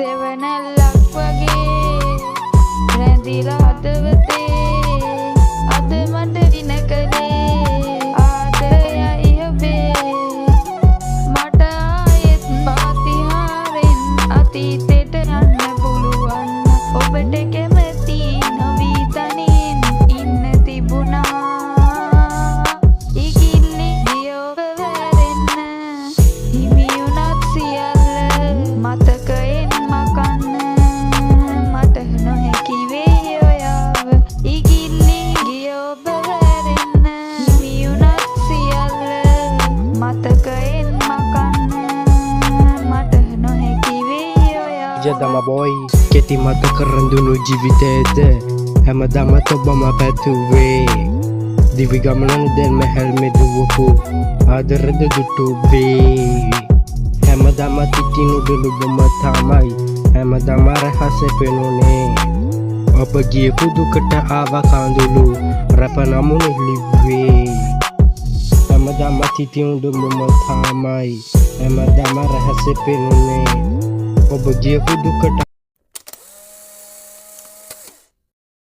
සෙවණැල්ලක් වගේ රැඳිලා හදවතේ අද මට වින කළේ ආදරයයි ඔබේ මට ආයෙත් පාතිහාරෙන් අතීතෙට යන්න පුළුවන් ඔබට කැමති නොවි තනින් ඉන්න තිබුණා ඉකිල්ලි දියෝව වැරෙන්න හිමි වුණත් සියල්ල මතකයෙන් මකන්න මට නොහැකි වේ ඔයාව ඉකිල්ලි ගියෝව වැරෙන්න හිමි වුණත් සියල්ල මතකයෙන් මකන්න මට නොහැකි වේ ඔයාව ජදම බොයි කෙටි මතක රඳුණු ජීවිතේද හැමදාම ඔබම පැතුවේ දිවි ගමනන දැන් මහල් මෙදුවපු ආදරද දුටුවේ හැමදාම තිතිනු දුළුබම තමයි හැමදාම රහස පෙනුනේ ඔබ ගියපු දුකට ආව කඳුළු රැප නමුණු ලිව්වේ හැමදාම තිතිනු දුළුබම තමයි හැමදාම රහස පෙනුනේ ඔබ ගියපු දුකට